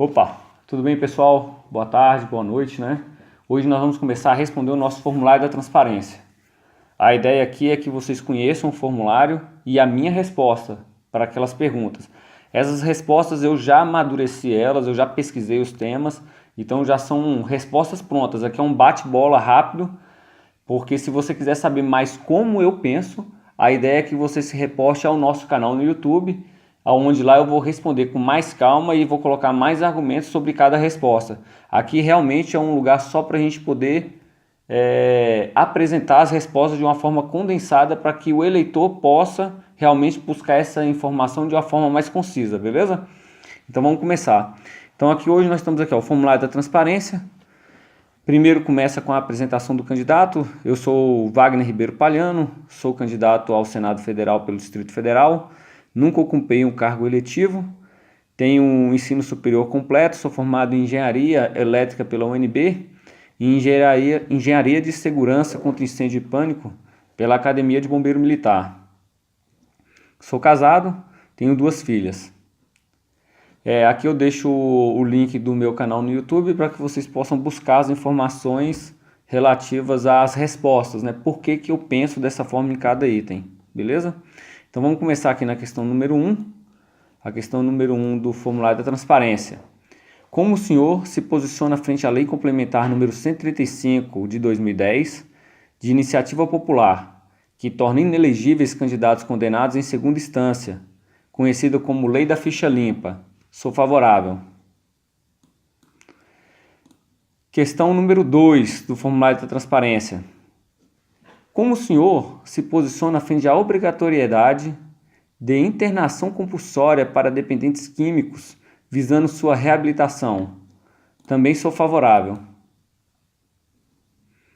Opa, tudo bem, pessoal? Boa tarde, boa noite, né? Hoje nós vamos começar a responder o nosso formulário da transparência. A ideia aqui é que vocês conheçam o formulário e a minha resposta para aquelas perguntas. Essas respostas eu já amadureci elas, eu já pesquisei os temas, então já são respostas prontas. Aqui é um bate-bola rápido, porque se você quiser saber mais como eu penso, a ideia é que você se reporte ao nosso canal no YouTube, onde lá eu vou responder com mais calma e vou colocar mais argumentos sobre cada resposta. Aqui realmente é um lugar só para a gente poder apresentar as respostas de uma forma condensada para que o eleitor possa realmente buscar essa informação de uma forma mais concisa, beleza? Então vamos começar. Então aqui hoje nós estamos aqui, o formulário da transparência. Primeiro começa com a apresentação do candidato. Eu sou Wagner Ribeiro Palhano, sou candidato ao Senado Federal pelo Distrito Federal. Nunca ocupei um cargo eletivo, tenho um ensino superior completo, sou formado em Engenharia Elétrica pela UNB e Engenharia de Segurança contra Incêndio e Pânico pela Academia de Bombeiro Militar. Sou casado, tenho 2 filhas. Aqui eu deixo o link do meu canal no YouTube para que vocês possam buscar as informações relativas às respostas, né? Por que eu penso dessa forma em cada item, beleza? Então vamos começar aqui na questão número 1, a questão número 1 do formulário da transparência. Como o senhor se posiciona frente à Lei Complementar número 135 de 2010, de iniciativa popular, que torna inelegíveis candidatos condenados em segunda instância, conhecida como Lei da Ficha Limpa? Sou favorável. Questão número 2 do formulário da transparência. Como o senhor se posiciona frente à obrigatoriedade de internação compulsória para dependentes químicos visando sua reabilitação? Também sou favorável.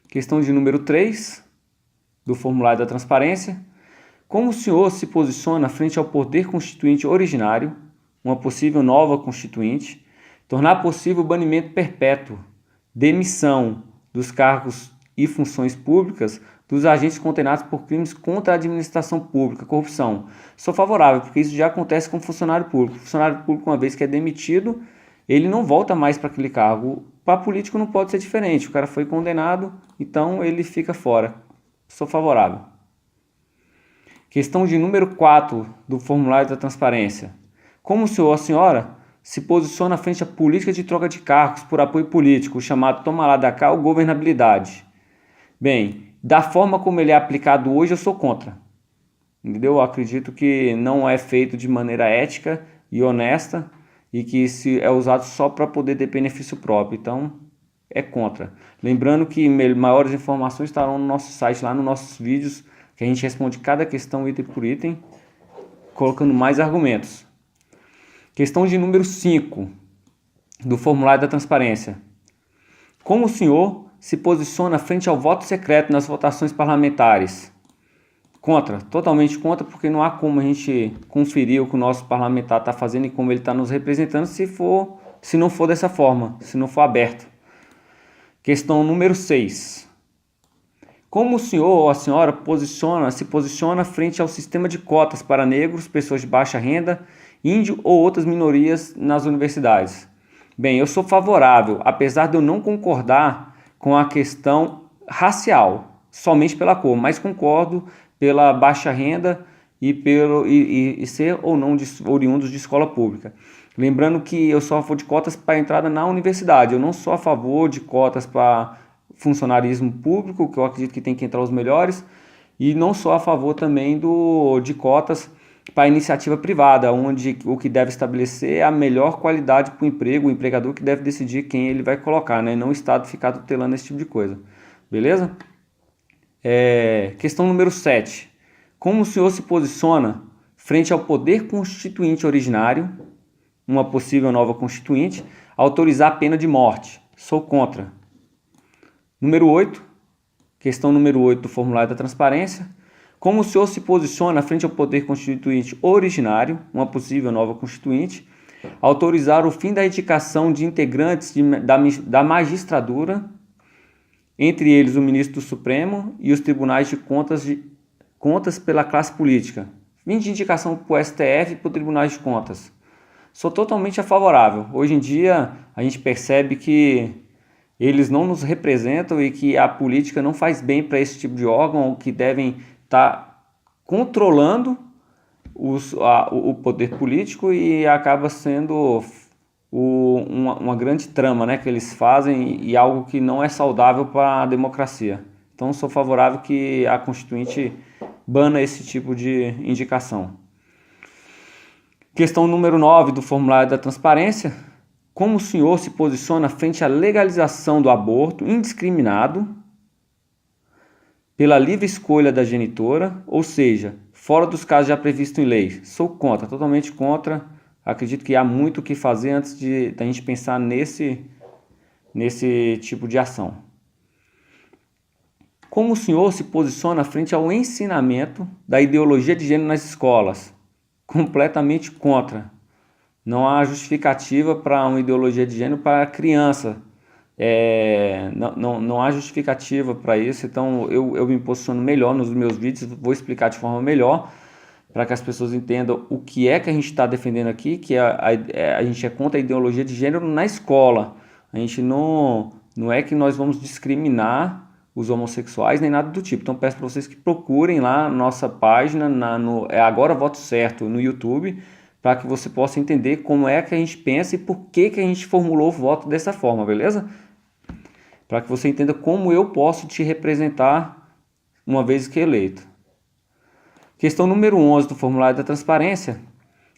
Questão de número 3 do formulário da transparência. Como o senhor se posiciona frente ao poder constituinte originário, uma possível nova constituinte, tornar possível o banimento perpétuo, demissão dos cargos e funções públicas dos agentes condenados por crimes contra a administração pública, corrupção? Sou favorável, porque isso já acontece com funcionário público. O funcionário público, uma vez que é demitido, ele não volta mais para aquele cargo. Para político não pode ser diferente. O cara foi condenado, então ele fica fora. Sou favorável. Questão de número 4 do formulário da transparência. Como o senhor ou a senhora se posiciona frente à política de troca de cargos por apoio político, chamado toma lá da cá ou governabilidade? Bem, da forma como ele é aplicado hoje, eu sou contra. Entendeu? Eu acredito que não é feito de maneira ética e honesta e que se é usado só para poder ter benefício próprio. Então, é contra. Lembrando que maiores informações estarão no nosso site, lá nos nossos vídeos, que a gente responde cada questão item por item, colocando mais argumentos. Questão de número 5 do formulário da transparência. Como o senhor se posiciona frente ao voto secreto nas votações parlamentares? Contra, totalmente contra, porque não há como a gente conferir o que o nosso parlamentar está fazendo e como ele está nos representando se não for dessa forma, se não for aberto. Questão número 6. Como o senhor ou a senhora se posiciona frente ao sistema de cotas para negros, pessoas de baixa renda, índio ou outras minorias nas universidades? Bem, eu sou favorável, apesar de eu não concordar com a questão racial, somente pela cor, mas concordo pela baixa renda e ser ou não oriundos de escola pública. Lembrando que eu sou a favor de cotas para entrada na universidade, eu não sou a favor de cotas para funcionarismo público, que eu acredito que tem que entrar os melhores, e não sou a favor também de cotas para a iniciativa privada, onde o que deve estabelecer é a melhor qualidade para o emprego, o empregador que deve decidir quem ele vai colocar, né? Não o Estado ficar tutelando esse tipo de coisa. Beleza? Questão número 7. Como o senhor se posiciona frente ao poder constituinte originário, uma possível nova constituinte, autorizar a pena de morte? Sou contra. Número 8. Questão número 8 do formulário da transparência. Como o senhor se posiciona frente ao poder constituinte originário, uma possível nova constituinte, autorizar o fim da indicação de integrantes da magistratura, entre eles o ministro do Supremo e os tribunais de contas pela classe política. Fim de indicação para o STF e para o Tribunal de Contas. Sou totalmente favorável. Hoje em dia a gente percebe que eles não nos representam e que a política não faz bem para esse tipo de órgão, que devem estar controlando o poder político, e acaba sendo uma grande trama, né, que eles fazem, e algo que não é saudável para a democracia. Então sou favorável que a Constituinte bana esse tipo de indicação. Questão número 9 do formulário da transparência. Como o senhor se posiciona frente à legalização do aborto indiscriminado pela livre escolha da genitora, ou seja, fora dos casos já previstos em lei? Sou contra, totalmente contra. Acredito que há muito o que fazer antes da gente pensar nesse tipo de ação. Como o senhor se posiciona frente ao ensinamento da ideologia de gênero nas escolas? Completamente contra. Não há justificativa para uma ideologia de gênero para a criança. Não há justificativa para isso. Então eu me posiciono melhor nos meus vídeos, vou explicar de forma melhor para que as pessoas entendam o que é que a gente está defendendo aqui, que a gente é contra a ideologia de gênero na escola. A gente não é que nós vamos discriminar os homossexuais nem nada do tipo. Então peço para vocês que procurem lá a nossa página Agora Voto Certo no YouTube, para que você possa entender como é que a gente pensa e por que a gente formulou o voto dessa forma, beleza? Para que você entenda como eu posso te representar uma vez que eleito. Questão número 11 do formulário da transparência.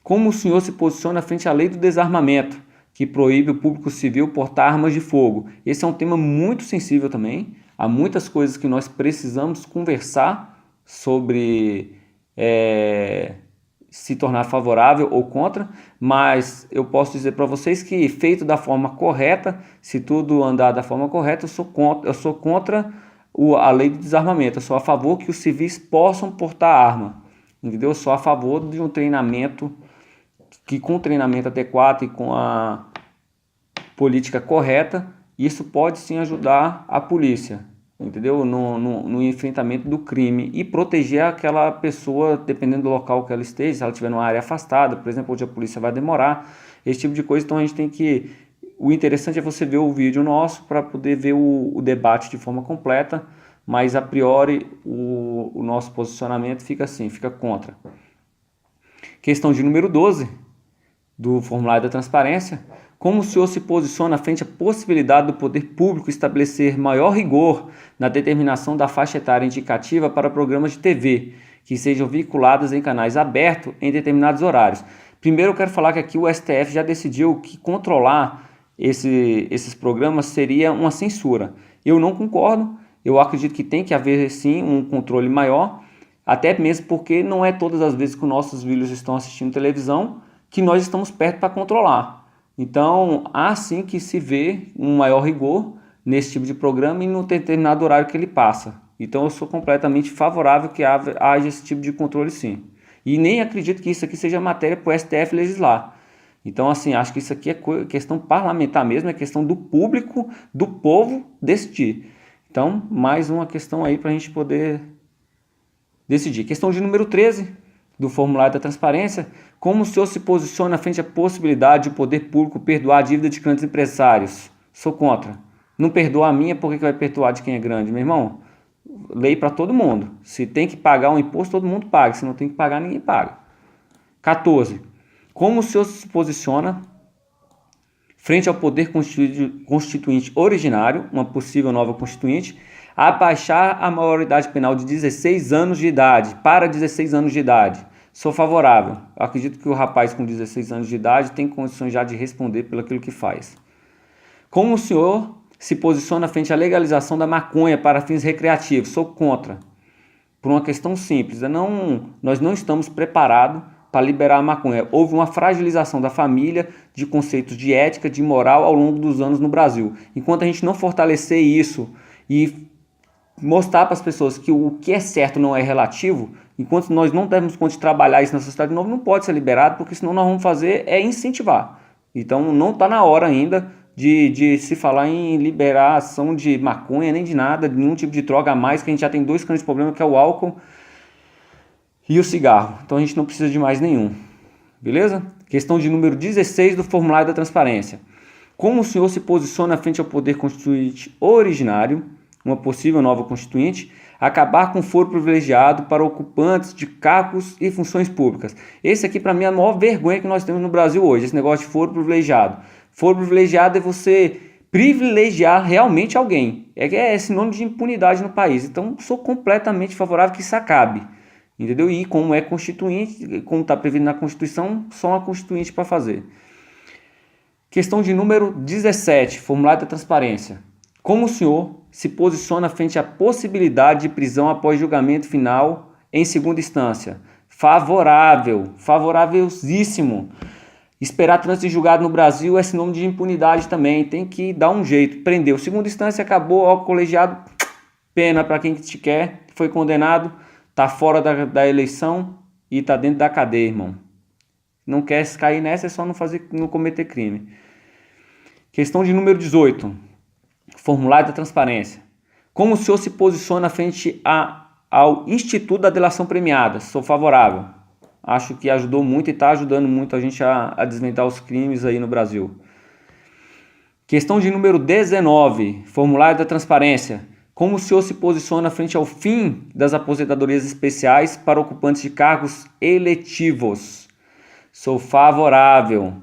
Como o senhor se posiciona frente à lei do desarmamento, que proíbe o público civil portar armas de fogo? Esse é um tema muito sensível também. Há muitas coisas que nós precisamos conversar sobre se tornar favorável ou contra, mas eu posso dizer para vocês que, feito da forma correta, se tudo andar da forma correta, eu sou contra a lei do desarmamento. Eu sou a favor que os civis possam portar arma, entendeu? Eu sou a favor de um treinamento, que com treinamento adequado e com a política correta, isso pode sim ajudar a polícia, entendeu? No enfrentamento do crime, e proteger aquela pessoa, dependendo do local que ela esteja. Se ela estiver numa área afastada, por exemplo, onde a polícia vai demorar, esse tipo de coisa. Então a gente tem que... O interessante é você ver o vídeo nosso para poder ver o debate de forma completa, mas a priori o nosso posicionamento fica assim, fica contra. Questão de número 12 do formulário da transparência. Como o senhor se posiciona frente à possibilidade do poder público estabelecer maior rigor na determinação da faixa etária indicativa para programas de TV, que sejam vinculados em canais abertos em determinados horários? Primeiro eu quero falar que aqui o STF já decidiu que controlar esses programas seria uma censura. Eu não concordo, eu acredito que tem que haver sim um controle maior, até mesmo porque não é todas as vezes que os nossos filhos estão assistindo televisão que nós estamos perto para controlar. Então, há sim que se vê um maior rigor nesse tipo de programa e no determinado horário que ele passa. Então, eu sou completamente favorável que haja esse tipo de controle, sim. E nem acredito que isso aqui seja matéria para o STF legislar. Então, assim, acho que isso aqui é questão parlamentar mesmo, é questão do público, do povo decidir. Então, mais uma questão aí para a gente poder decidir. Questão de número 13 do formulário da transparência. Como o senhor se posiciona frente à possibilidade de o poder público perdoar a dívida de grandes empresários? Sou contra. Não perdoa a minha, por que vai perdoar de quem é grande? Meu irmão, lei para todo mundo. Se tem que pagar um imposto, todo mundo paga. Se não tem que pagar, ninguém paga. 14. Como o senhor se posiciona frente ao poder constituinte originário, uma possível nova constituinte, a baixar a maioridade penal de 16 anos de idade para 16 anos de idade? Sou favorável. Eu acredito que o rapaz com 16 anos de idade tem condições já de responder pelo aquilo que faz. Como o senhor se posiciona frente à legalização da maconha para fins recreativos? Sou contra. Por uma questão simples. Nós não estamos preparados para liberar a maconha. Houve uma fragilização da família, de conceitos de ética, de moral ao longo dos anos no Brasil. Enquanto a gente não fortalecer isso e mostrar para as pessoas que o que é certo não é relativo, enquanto nós não temos conta de trabalhar isso na sociedade de novo, não pode ser liberado, porque senão nós vamos fazer é incentivar. Então não está na hora ainda de se falar em liberação de maconha, nem de nada, de nenhum tipo de droga a mais, que a gente já tem dois grandes problemas, que é o álcool e o cigarro. Então a gente não precisa de mais nenhum. Beleza? Questão de número 16 do formulário da transparência. Como o senhor se posiciona frente ao poder constituinte originário, uma possível nova constituinte, acabar com o foro privilegiado para ocupantes de cargos e funções públicas? Esse aqui, para mim, é a maior vergonha que nós temos no Brasil hoje, esse negócio de foro privilegiado. Foro privilegiado é você privilegiar realmente alguém. É sinônimo de impunidade no país. Então, sou completamente favorável que isso acabe. Entendeu? E como é constituinte, como está previsto na Constituição, só uma constituinte para fazer. Questão de número 17, formulário da transparência. Como o senhor se posiciona frente à possibilidade de prisão após julgamento final em segunda instância? Favorável, favorávelzíssimo. Esperar trânsito de julgado no Brasil é sinônimo de impunidade também, tem que dar um jeito. Prendeu, segunda instância, acabou, ó, colegiado, pena para quem te quer, foi condenado, tá fora da eleição e tá dentro da cadeia, irmão. Não quer cair nessa, é só não cometer crime. Questão de número 18. Formulário da transparência. Como o senhor se posiciona frente ao Instituto da Delação Premiada? Sou favorável. Acho que ajudou muito e está ajudando muito a gente a desvendar os crimes aí no Brasil. Questão de número 19. Formulário da transparência. Como o senhor se posiciona frente ao fim das aposentadorias especiais para ocupantes de cargos eletivos? Sou favorável.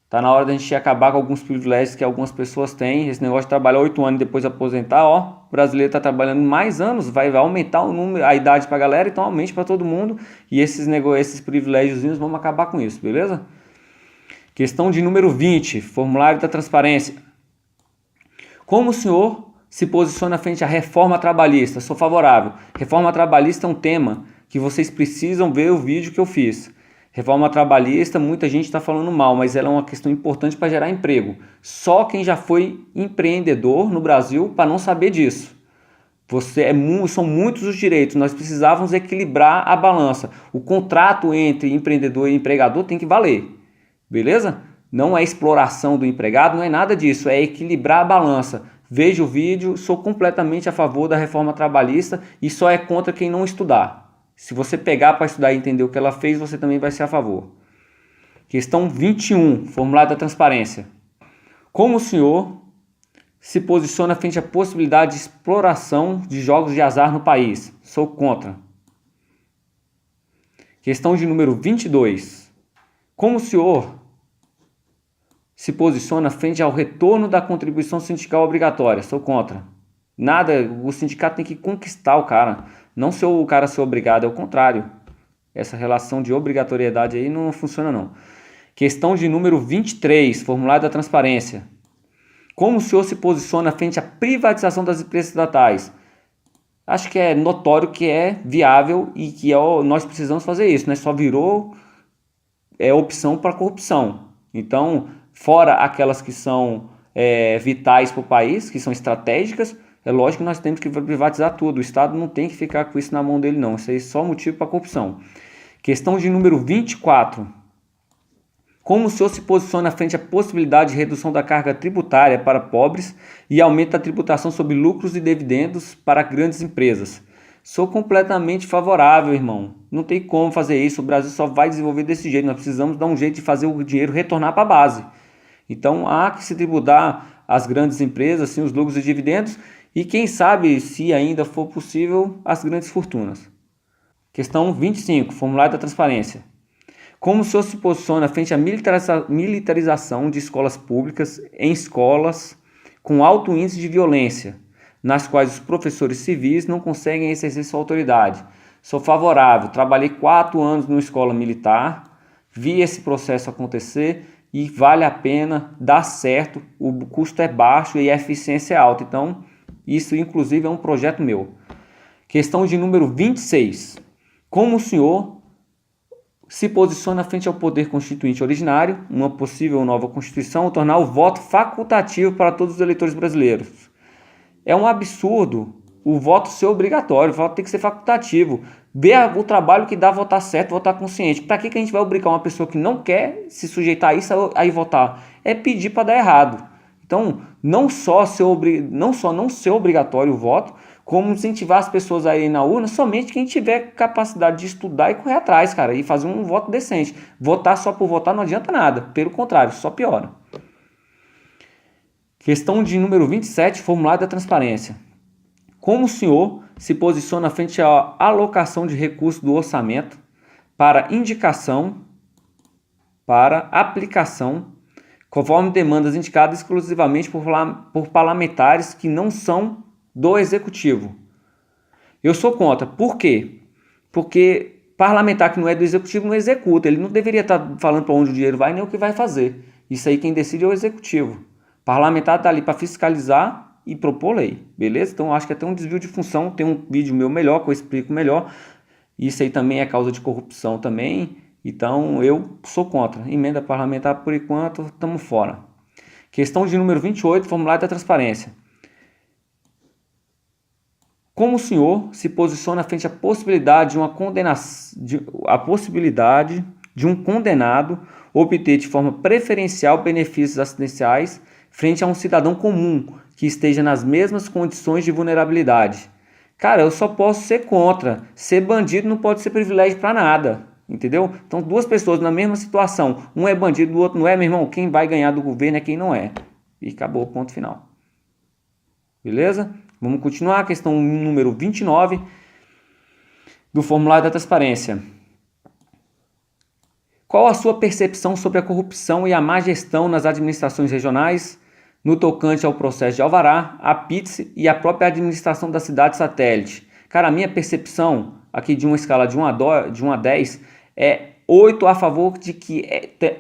Tá na hora da gente acabar com alguns privilégios que algumas pessoas têm. Esse negócio de trabalhar 8 anos e depois aposentar, ó. O brasileiro está trabalhando mais anos, vai aumentar o número, a idade para a galera, então aumente para todo mundo. E esses privilégios vamos acabar com isso, beleza? Questão de número 20, formulário da transparência. Como o senhor se posiciona frente à reforma trabalhista? Sou favorável. Reforma trabalhista é um tema que vocês precisam ver o vídeo que eu fiz. Reforma trabalhista, muita gente está falando mal, mas ela é uma questão importante para gerar emprego. Só quem já foi empreendedor no Brasil para não saber disso. São muitos os direitos, nós precisávamos equilibrar a balança. O contrato entre empreendedor e empregador tem que valer, beleza? Não é exploração do empregado, não é nada disso, é equilibrar a balança. Veja o vídeo, sou completamente a favor da reforma trabalhista e só é contra quem não estudar. Se você pegar para estudar e entender o que ela fez, você também vai ser a favor. Questão 21, formulário da transparência. Como o senhor se posiciona frente à possibilidade de exploração de jogos de azar no país? Sou contra. Questão de número 22. Como o senhor se posiciona frente ao retorno da contribuição sindical obrigatória? Sou contra. Nada, o sindicato tem que conquistar o cara. Não o cara ser obrigado, é o contrário. Essa relação de obrigatoriedade aí não funciona não. Questão de número 23, formulário da transparência. Como o senhor se posiciona frente à privatização das empresas estatais? Acho que é notório que é viável e que nós precisamos fazer isso, né? Só virou opção para corrupção. Então, fora aquelas que são vitais para o país, que são estratégicas, é lógico que nós temos que privatizar tudo. O Estado não tem que ficar com isso na mão dele, não. Isso aí é só motivo para corrupção. Questão de número 24. Como o senhor se posiciona frente à possibilidade de redução da carga tributária para pobres e aumento da tributação sobre lucros e dividendos para grandes empresas? Sou completamente favorável, irmão. Não tem como fazer isso. O Brasil só vai desenvolver desse jeito. Nós precisamos dar um jeito de fazer o dinheiro retornar para a base. Então, há que se tributar as grandes empresas, assim, os lucros e dividendos, e quem sabe, se ainda for possível, as grandes fortunas. Questão 25, formulário da transparência. Como o senhor se posiciona frente à militarização de escolas públicas em escolas com alto índice de violência, nas quais os professores civis não conseguem exercer sua autoridade? Sou favorável. Trabalhei 4 anos numa escola militar, vi esse processo acontecer e vale a pena, dá certo, o custo é baixo e a eficiência é alta. Então, isso, inclusive, é um projeto meu. Questão de número 26. Como o senhor se posiciona frente ao poder constituinte originário, uma possível nova Constituição, ou tornar o voto facultativo para todos os eleitores brasileiros? É um absurdo o voto ser obrigatório, o voto tem que ser facultativo. Ver o trabalho que dá votar certo, votar consciente. Para que a gente vai obrigar uma pessoa que não quer se sujeitar a isso aí votar? É pedir para dar errado. Então, não só não ser obrigatório o voto, como incentivar as pessoas a irem na urna somente quem tiver capacidade de estudar e correr atrás, cara, e fazer um voto decente. Votar só por votar não adianta nada, pelo contrário, só piora. Questão de número 27, formulário da transparência. Como o senhor se posiciona frente à alocação de recursos do orçamento para indicação, para aplicação, conforme demandas indicadas exclusivamente por parlamentares que não são do executivo? Eu sou contra. Por quê? Porque parlamentar que não é do executivo não executa. Ele não deveria estar falando para onde o dinheiro vai nem o que vai fazer. Isso aí quem decide é o executivo. Parlamentar está ali para fiscalizar e propor lei, beleza? Então acho que até um desvio de função. Tem um vídeo meu melhor que eu explico melhor. Isso aí também é causa de corrupção também. Então eu sou contra. Emenda parlamentar por enquanto, estamos fora. Questão de número 28, formulário da transparência. Como o senhor se posiciona frente à possibilidade de uma condenação, de um condenado obter de forma preferencial benefícios assistenciais frente a um cidadão comum que esteja nas mesmas condições de vulnerabilidade? Cara, eu só posso ser contra. Ser bandido não pode ser privilégio para nada, entendeu? Então, duas pessoas na mesma situação, um é bandido, o outro não é, meu irmão, quem vai ganhar do governo é quem não é. E acabou, ponto final. Beleza? Vamos continuar a questão número 29 do formulário da transparência. Qual a sua percepção sobre a corrupção e a má gestão nas administrações regionais, no tocante ao processo de alvará, a PITSE e a própria administração da cidade satélite? Cara, a minha percepção aqui de uma escala de 1 a 10 é 8 a favor de que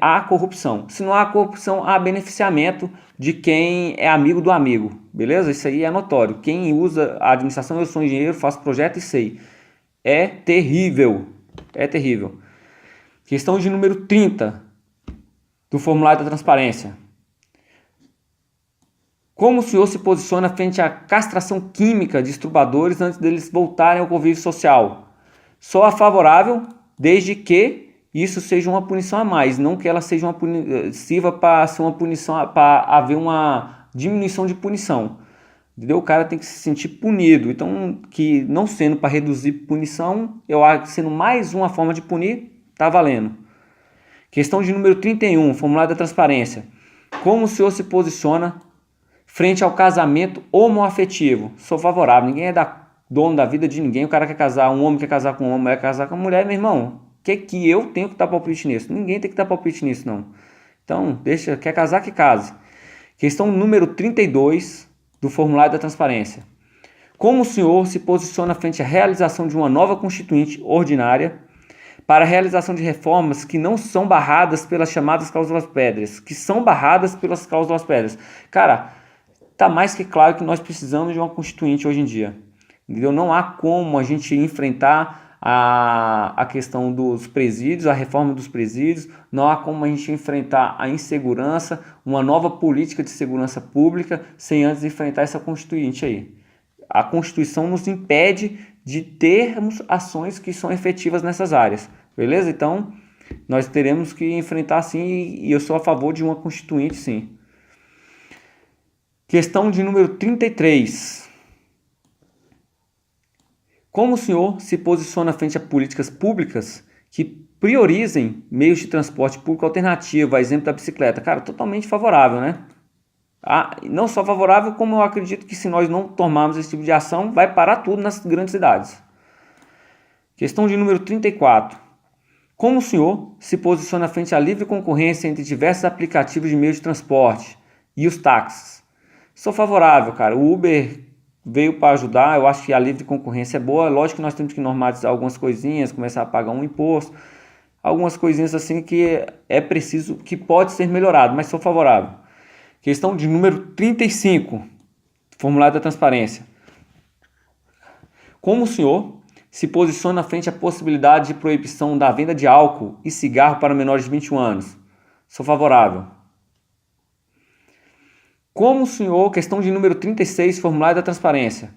há corrupção. Se não há corrupção, há beneficiamento de quem é amigo do amigo, beleza? Isso aí é notório. Quem usa a administração, eu sou engenheiro, faço projeto e sei. É terrível, é terrível. Questão de número 30 do formulário da transparência. Como o senhor se posiciona frente à castração química de estupradores antes deles voltarem ao convívio social? Sou a favorável, desde que isso seja uma punição a mais, não que ela seja sirva para ser uma punição, para haver uma diminuição de punição. Entendeu? O cara tem que se sentir punido. Então, que não sendo para reduzir punição, eu acho que sendo mais uma forma de punir, tá valendo. Questão de número 31, formulário da transparência. Como o senhor se posiciona frente ao casamento homoafetivo? Sou favorável. Ninguém é dono da vida de ninguém. O cara quer casar, um homem quer casar com um homem, mulher quer casar com uma mulher, meu irmão. Que eu tenho que dar palpite nisso? Ninguém tem que dar palpite nisso, não. Então, quer casar, que case. Questão número 32 do formulário da transparência. Como o senhor se posiciona frente à realização de uma nova constituinte ordinária para a realização de reformas que não são barradas pelas chamadas cláusulas pétreas, que são barradas pelas cláusulas pétreas? Cara, tá mais que claro que nós precisamos de uma constituinte hoje em dia. Entendeu? Não há como a gente enfrentar a questão dos presídios, a reforma dos presídios, não há como a gente enfrentar a insegurança, uma nova política de segurança pública, sem antes enfrentar essa constituinte aí. A Constituição nos impede de termos ações que são efetivas nessas áreas, beleza? Então, nós teremos que enfrentar sim, e eu sou a favor de uma constituinte sim. Questão de número 33. Como o senhor se posiciona frente a políticas públicas que priorizem meios de transporte público alternativo, a exemplo da bicicleta? Cara, totalmente favorável, né? Não só favorável, como eu acredito que se nós não tomarmos esse tipo de ação, vai parar tudo nas grandes cidades. Questão de número 34. Como o senhor se posiciona frente à livre concorrência entre diversos aplicativos de meios de transporte e os táxis? Sou favorável, cara. O Uber veio para ajudar, eu acho que a livre concorrência é boa. Lógico que nós temos que normalizar algumas coisinhas, começar a pagar um imposto, algumas coisinhas assim que é preciso, que pode ser melhorado, mas sou favorável. Questão de número 35, formulário da transparência. Como o senhor se posiciona frente à possibilidade de proibição da venda de álcool e cigarro para menores de 21 anos? Sou favorável. Como o senhor, questão de número 36, formulário da transparência.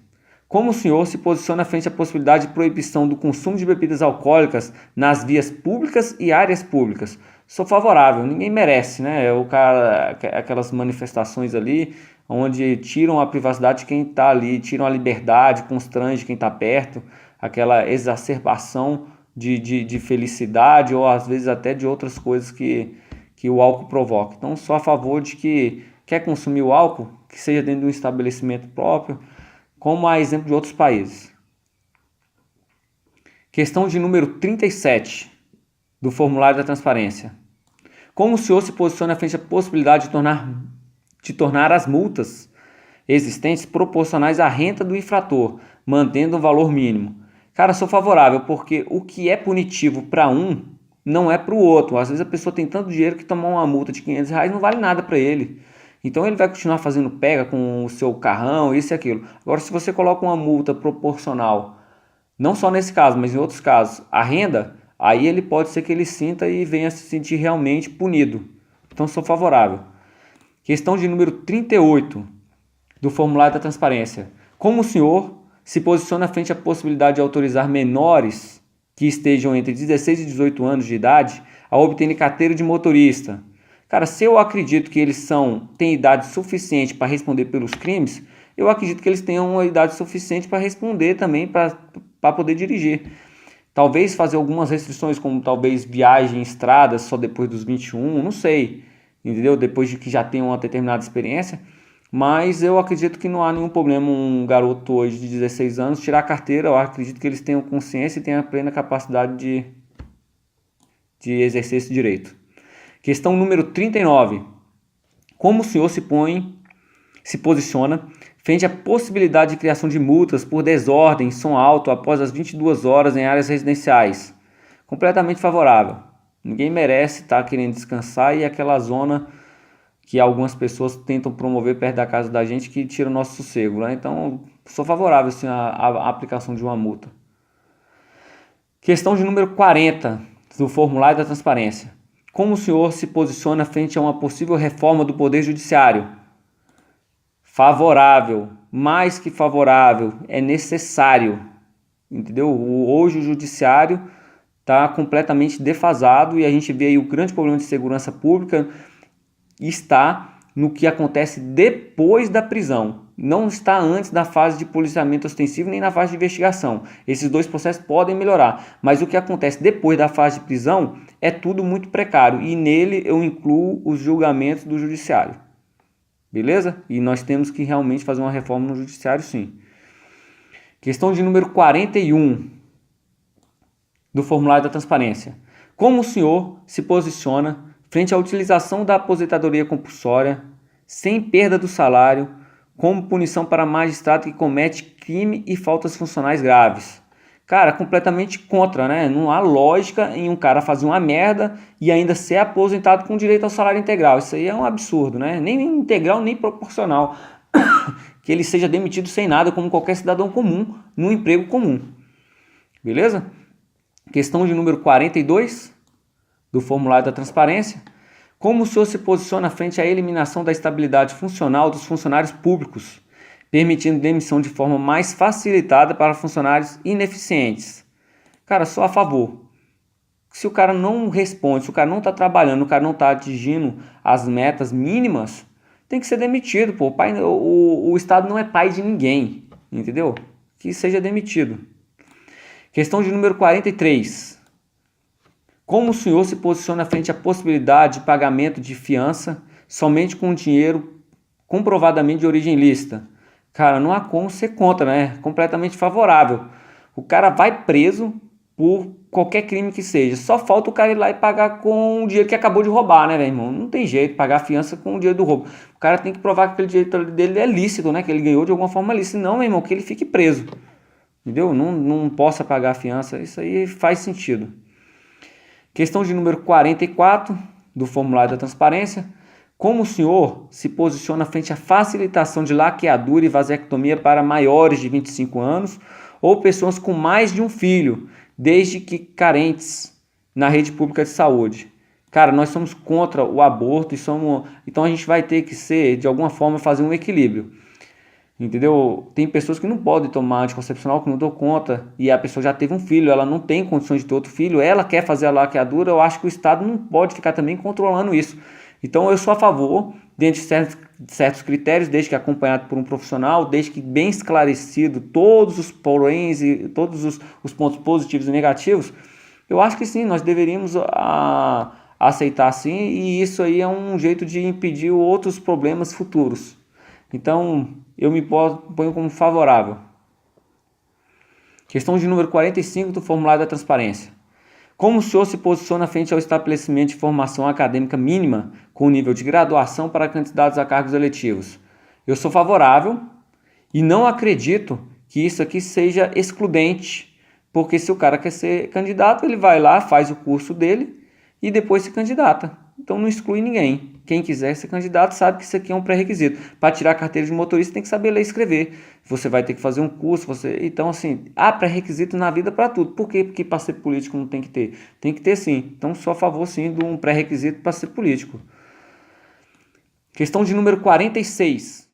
Como o senhor se posiciona frente à possibilidade de proibição do consumo de bebidas alcoólicas nas vias públicas e áreas públicas? sou favorável, ninguém merece, né? O cara, aquelas manifestações ali, onde tiram a privacidade de quem está ali, tiram a liberdade, constrange quem está perto, aquela exacerbação de felicidade ou às vezes até de outras coisas que o álcool provoca. Então, sou a favor de que quer consumir o álcool, que seja dentro de um estabelecimento próprio, como a exemplo de outros países. Questão de número 37 do formulário da transparência. Como o senhor se posiciona frente à possibilidade de tornar as multas existentes proporcionais à renda do infrator, mantendo um valor mínimo? Cara, sou favorável, porque o que é punitivo para um não é para o outro. Às vezes a pessoa tem tanto dinheiro que tomar uma multa de R$ 500 não vale nada para ele. Então ele vai continuar fazendo pega com o seu carrão, isso e aquilo. Agora, se você coloca uma multa proporcional, não só nesse caso, mas em outros casos, a renda, aí ele pode ser que ele sinta e venha se sentir realmente punido. Então sou favorável. Questão de número 38 do formulário da transparência. Como o senhor se posiciona frente à possibilidade de autorizar menores que estejam entre 16 e 18 anos de idade a obterem carteira de motorista? Cara, se eu acredito que eles têm idade suficiente para responder pelos crimes, eu acredito que eles tenham uma idade suficiente para responder também, para poder dirigir. Talvez fazer algumas restrições, como talvez viagem em estradas só depois dos 21, não sei, entendeu? Depois de que já tenham uma determinada experiência, mas eu acredito que não há nenhum problema um garoto hoje de 16 anos tirar a carteira. Eu acredito que eles tenham consciência e tenham a plena capacidade de exercer esse direito. Questão número 39. Como o senhor se posiciona frente à possibilidade de criação de multas por desordem, som alto após as 22 horas em áreas residenciais? Completamente favorável. Ninguém merece estar querendo descansar e aquela zona que algumas pessoas tentam promover perto da casa da gente que tira o nosso sossego, né? Então, sou favorável sim, à aplicação de uma multa. Questão de número 40 do formulário da transparência. Como o senhor se posiciona frente a uma possível reforma do Poder Judiciário? Favorável, mais que favorável, é necessário, entendeu? Hoje o judiciário está completamente defasado e a gente vê aí o grande problema de segurança pública está no que acontece depois da prisão, não está antes da fase de policiamento ostensivo nem na fase de investigação. Esses dois processos podem melhorar, mas o que acontece depois da fase de prisão é tudo muito precário e nele eu incluo os julgamentos do judiciário. Beleza? E nós temos que realmente fazer uma reforma no judiciário, sim. Questão de número 41 do formulário da transparência. Como o senhor se posiciona frente à utilização da aposentadoria compulsória sem perda do salário como punição para magistrado que comete crime e faltas funcionais graves? Cara, completamente contra, né? Não há lógica em um cara fazer uma merda e ainda ser aposentado com direito ao salário integral. Isso aí é um absurdo, né? Nem integral, nem proporcional. Que ele seja demitido sem nada, como qualquer cidadão comum, num emprego comum. Beleza? Questão de número 42 do formulário da transparência. Como o senhor se posiciona frente à eliminação da estabilidade funcional dos funcionários públicos, permitindo demissão de forma mais facilitada para funcionários ineficientes? Cara, sou a favor. Se o cara não responde, se o cara não está trabalhando, o cara não está atingindo as metas mínimas, tem que ser demitido, pô. O Estado não é pai de ninguém, entendeu? Que seja demitido. Questão de número 43. Como o senhor se posiciona frente à possibilidade de pagamento de fiança somente com dinheiro comprovadamente de origem ilícita? Cara, não há como ser contra, né? Completamente favorável. O cara vai preso por qualquer crime que seja. Só falta o cara ir lá e pagar com o dinheiro que acabou de roubar, né, meu irmão? Não tem jeito, pagar a fiança com o dinheiro do roubo. O cara tem que provar que aquele dinheiro dele é lícito, né? Que ele ganhou de alguma forma lícita. Não, meu irmão, que ele fique preso. Entendeu? Não possa pagar a fiança. Isso aí faz sentido. Questão de número 44 do formulário da transparência. Como o senhor se posiciona frente à facilitação de laqueadura e vasectomia para maiores de 25 anos ou pessoas com mais de um filho, desde que carentes na rede pública de saúde? Cara, nós somos contra o aborto então a gente vai ter que de alguma forma, fazer um equilíbrio. Entendeu? Tem pessoas que não podem tomar anticoncepcional, que não dão conta, e a pessoa já teve um filho, ela não tem condições de ter outro filho, ela quer fazer a laqueadura, eu acho que o Estado não pode ficar também controlando isso. Então eu sou a favor, dentro de certos critérios, desde que acompanhado por um profissional, desde que bem esclarecido todos os poréns e todos os pontos positivos e negativos, eu acho que sim, nós deveríamos aceitar sim, e isso aí é um jeito de impedir outros problemas futuros. Então, eu me ponho como favorável. Questão de número 45 do formulário da transparência. Como o senhor se posiciona frente ao estabelecimento de formação acadêmica mínima com nível de graduação para candidatos a cargos eletivos? Eu sou favorável e não acredito que isso aqui seja excludente, porque se o cara quer ser candidato, ele vai lá, faz o curso dele e depois se candidata. Então não exclui ninguém. Quem quiser ser candidato sabe que isso aqui é um pré-requisito. Para tirar a carteira de motorista tem que saber ler e escrever. Você vai ter que fazer um curso. Então assim, há pré-requisito na vida para tudo. Por quê? Porque para ser político não tem que ter. Tem que ter sim. Então sou a favor sim de um pré-requisito para ser político. Questão de número 46.